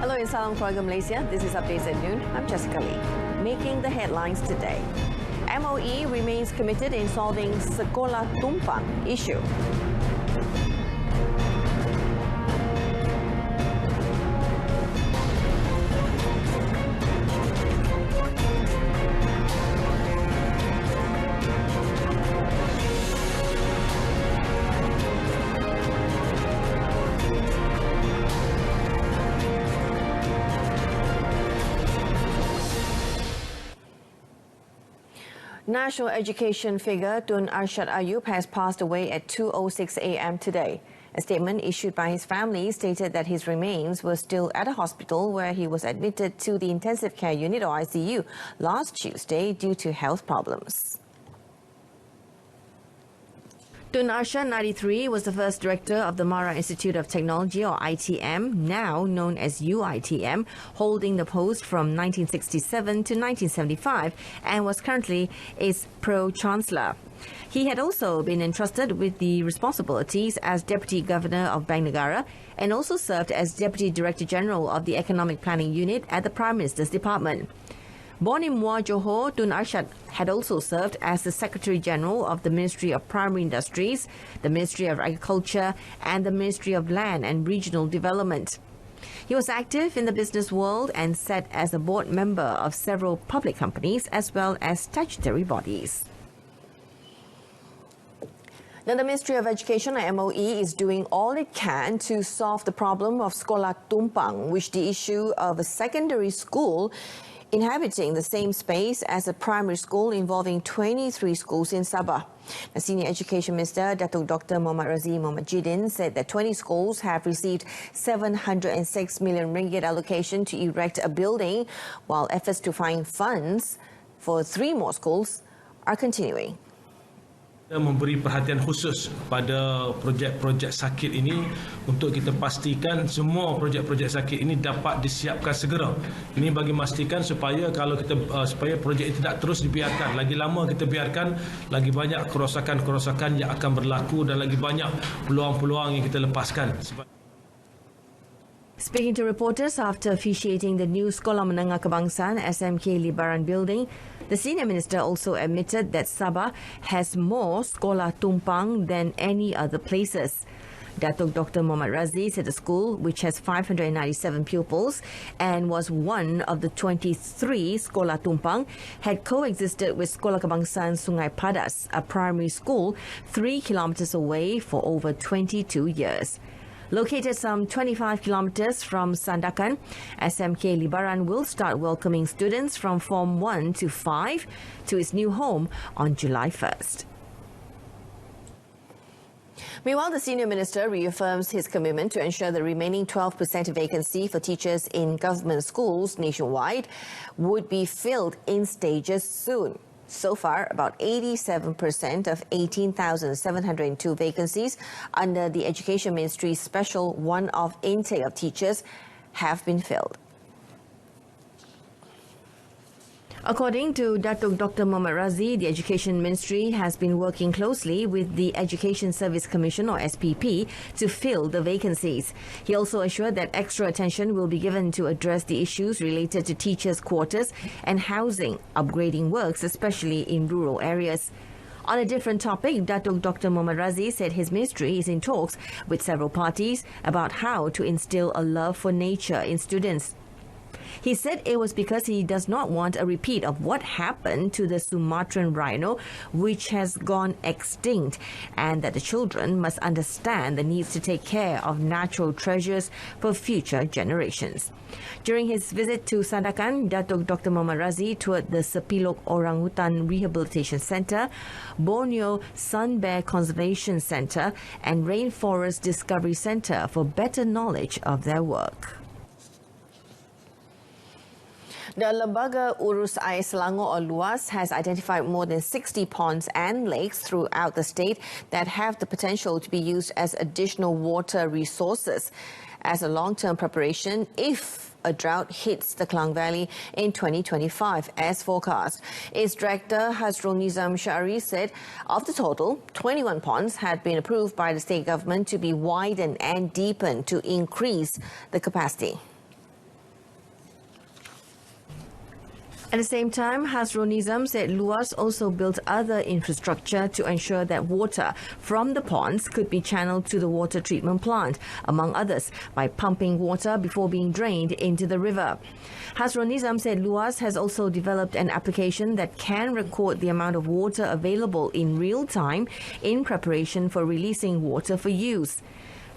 Hello and salam keluarga Malaysia. This is Updates at Noon. I'm Jessica Lee. Making the headlines today. MOE remains committed in solving sekolah tumpang issue. National education figure Tun Arshad Ayub has passed away at 2:06 a.m. today. A statement issued by his family stated that his remains were still at a hospital where he was admitted to the intensive care unit or ICU last Tuesday due to health problems. Tun Arshad, 93, was the first director of the Mara Institute of Technology or ITM, now known as UITM, holding the post from 1967 to 1975 and was currently its pro-chancellor. He had also been entrusted with the responsibilities as Deputy Governor of Bank Negara and also served as Deputy Director General of the Economic Planning Unit at the Prime Minister's Department. Born in Muar, Johor, Tun Arshad had also served as the Secretary General of the Ministry of Primary Industries, the Ministry of Agriculture and the Ministry of Land and Regional Development. He was active in the business world and sat as a board member of several public companies as well as statutory bodies. Now, the Ministry of Education, or MOE, is doing all it can to solve the problem of sekolah tumpang, which the issue of a secondary school inhabiting the same space as a primary school involving 23 schools in Sabah. The Senior Education Minister, Datuk Dr. Muhammad Razi Muhammad Jidin, said that 20 schools have received 706 million ringgit allocation to erect a building, while efforts to find funds for 3 more schools are continuing. Kita memberi perhatian khusus pada projek-projek sakit ini untuk kita pastikan semua projek-projek sakit ini dapat disiapkan segera. Ini bagi memastikan supaya supaya projek ini tidak terus dibiarkan. Lagi lama kita biarkan, lagi banyak kerosakan-kerosakan yang akan berlaku dan lagi banyak peluang-peluang yang kita lepaskan. Speaking to reporters after officiating the new Sekolah Menengah Kebangsaan SMK Libaran building, the senior minister also admitted that Sabah has more sekolah tumpang than any other places. Datuk Dr. Muhammad Razi said the school, which has 597 pupils and was one of the 23 sekolah tumpang, had coexisted with Sekolah Kebangsaan Sungai Padas, a primary school 3 kilometers away for over 22 years. Located some 25 kilometers from Sandakan, SMK Libaran will start welcoming students from Form 1 to 5 to its new home on July 1st. Meanwhile, the senior minister reaffirms his commitment to ensure the remaining 12% vacancy for teachers in government schools nationwide would be filled in stages soon. So far, about 87% of 18,702 vacancies under the Education Ministry's special one-off intake of teachers have been filled. According to Datuk Dr. Muhammad Razi, the Education Ministry has been working closely with the Education Service Commission or SPP to fill the vacancies. He also assured that extra attention will be given to address the issues related to teachers' quarters and housing upgrading works, especially in rural areas. On a different topic, Datuk Dr. Muhammad Razi said his ministry is in talks with several parties about how to instill a love for nature in students. He said it was because he does not want a repeat of what happened to the Sumatran rhino, which has gone extinct, and that the children must understand the needs to take care of natural treasures for future generations. During his visit to Sandakan, Datuk Dr. Muhammad Razi toured the Sepilok Orangutan Rehabilitation Centre, Borneo Sun Bear Conservation Centre and Rainforest Discovery Centre for better knowledge of their work. The Lembaga Urus Air Selangor or LUAS has identified more than 60 ponds and lakes throughout the state that have the potential to be used as additional water resources as a long-term preparation if a drought hits the Klang Valley in 2025 as forecast. Its director Hazrul Nizam Shari said of the total, 21 ponds had been approved by the state government to be widened and deepened to increase the capacity. At the same time, Hasrul Nizam said Luas also built other infrastructure to ensure that water from the ponds could be channeled to the water treatment plant, among others, by pumping water before being drained into the river. Hasrul Nizam said Luas has also developed an application that can record the amount of water available in real time in preparation for releasing water for use.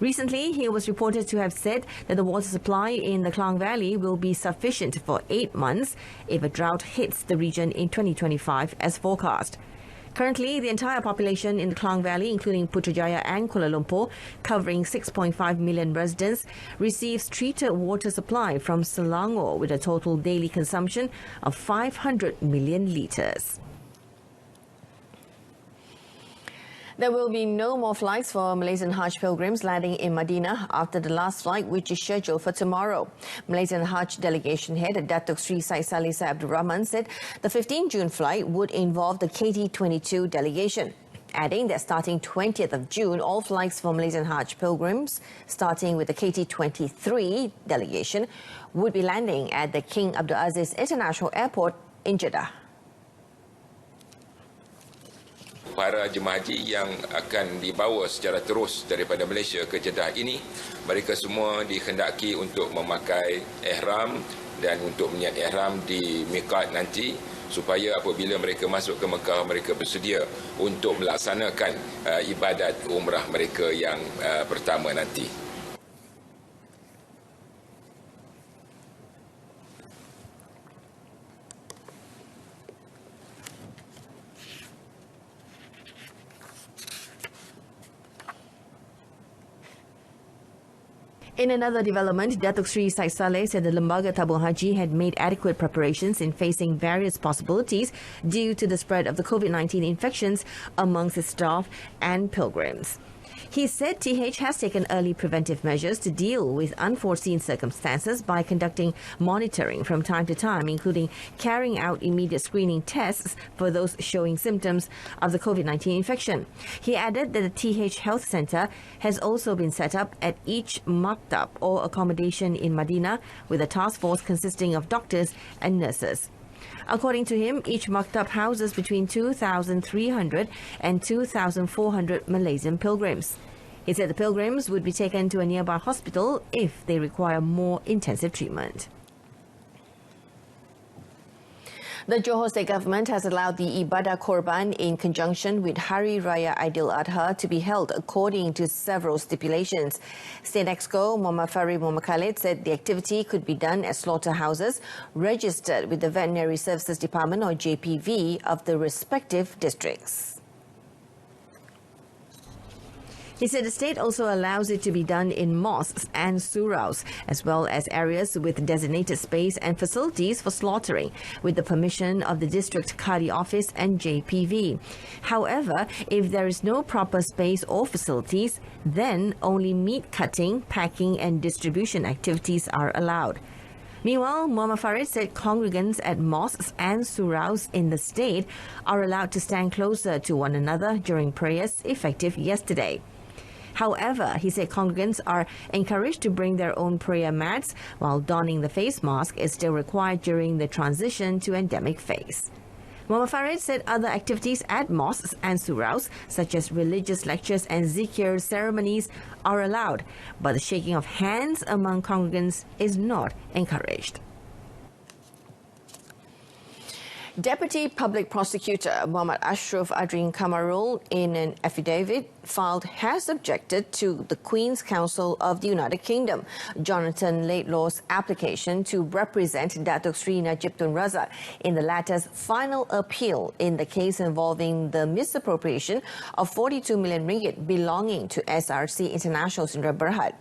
Recently, he was reported to have said that the water supply in the Klang Valley will be sufficient for 8 months if a drought hits the region in 2025 as forecast. Currently, the entire population in the Klang Valley, including Putrajaya and Kuala Lumpur, covering 6.5 million residents, receives treated water supply from Selangor with a total daily consumption of 500 million litres. There will be no more flights for Malaysian Hajj pilgrims landing in Madinah after the last flight, which is scheduled for tomorrow. Malaysian Hajj delegation head Datuk Sri Syed Salisa Abdul Rahman said the 15 June flight would involve the KT-22 delegation, adding that starting 20th of June, all flights for Malaysian Hajj pilgrims, starting with the KT-23 delegation, would be landing at the King Abdul Aziz International Airport in Jeddah. Para jemaah haji yang akan dibawa secara terus daripada Malaysia ke Jeddah ini, mereka semua dikhendaki untuk memakai ihram dan untuk menyiap ihram di miqat nanti, supaya apabila mereka masuk ke Mekah, mereka bersedia untuk melaksanakan ibadat umrah mereka yang pertama nanti. In another development, Datuk Sri Syed Saleh said the Lembaga Tabung Haji had made adequate preparations in facing various possibilities due to the spread of the COVID-19 infections amongst its staff and pilgrims. He said TH has taken early preventive measures to deal with unforeseen circumstances by conducting monitoring from time to time, including carrying out immediate screening tests for those showing symptoms of the COVID-19 infection. He added that the TH Health Centre has also been set up at each maktab or accommodation in Madinah with a task force consisting of doctors and nurses. According to him, each maktab houses between 2,300 and 2,400 Malaysian pilgrims. He said the pilgrims would be taken to a nearby hospital if they require more intensive treatment. The Johor State Government has allowed the Ibadah Korban in conjunction with Hari Raya Aidil Adha to be held according to several stipulations. State Exco Muhammad Farid Muhammad Khalid said the activity could be done at slaughterhouses registered with the Veterinary Services Department or JPV of the respective districts. He said the state also allows it to be done in mosques and suraus, as well as areas with designated space and facilities for slaughtering, with the permission of the District Qadi Office and JPV. However, if there is no proper space or facilities, then only meat cutting, packing and distribution activities are allowed. Meanwhile, Muhammad Farid said congregants at mosques and suraus in the state are allowed to stand closer to one another during prayers effective yesterday. However, he said congregants are encouraged to bring their own prayer mats, while donning the face mask is still required during the transition to endemic phase. Muhammad Farid said other activities at mosques and suraus, such as religious lectures and zikr ceremonies, are allowed, but the shaking of hands among congregants is not encouraged. Deputy Public Prosecutor Muhammad Ashraf Adrin Kamarul, in an affidavit filed, has objected to the Queen's Counsel of the United Kingdom, Jonathan Laidlaw's application to represent Datuk Sri Najib Tun Razak in the latter's final appeal in the case involving the misappropriation of 42 million ringgit belonging to SRC International Sdn Bhd.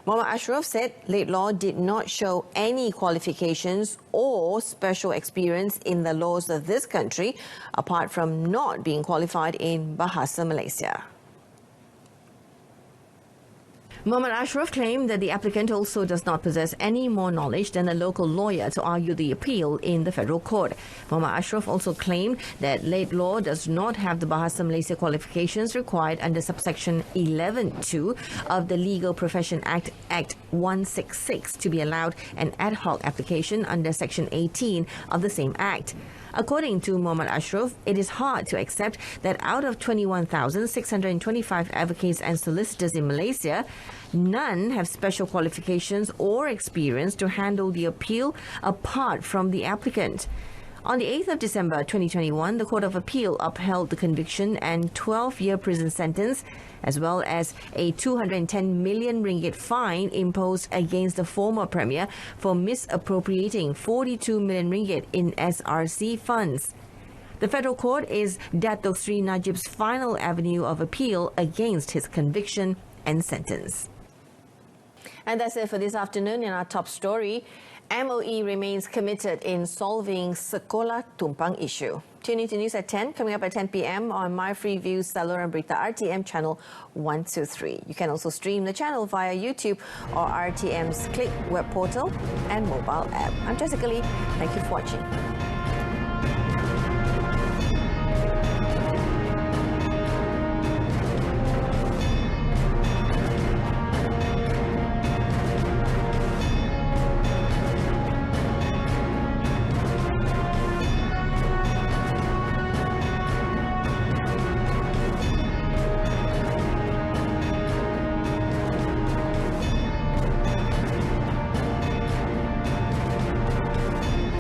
Muhammad Ashraf said Laidlaw did not show any qualifications or special experience in the laws of this country, apart from not being qualified in Bahasa Malaysia. Muhammad Ashraf claimed that the applicant also does not possess any more knowledge than a local lawyer to argue the appeal in the federal court. Muhammad Ashraf also claimed that late law does not have the Bahasa Malaysia qualifications required under subsection 11(2) of the Legal Profession Act 166 to be allowed an ad hoc application under section 18 of the same act. According to Muhammad Ashraf, it is hard to accept that out of 21,625 advocates and solicitors in Malaysia, none have special qualifications or experience to handle the appeal apart from the applicant. On the 8th of December 2021, the Court of Appeal upheld the conviction and 12-year prison sentence, as well as a 210 million ringgit fine imposed against the former Premier for misappropriating 42 million ringgit in SRC funds. The federal court is Datuk Sri Najib's final avenue of appeal against his conviction and sentence. And that's it for this afternoon in our top story. MOE remains committed in solving Sekolah Tumpang issue. Tune in to News at 10, coming up at 10 p.m. on My Freeview, Stellar and Berita RTM channel 123. You can also stream the channel via YouTube or RTM's Click web portal and mobile app. I'm Jessica Lee. Thank you for watching.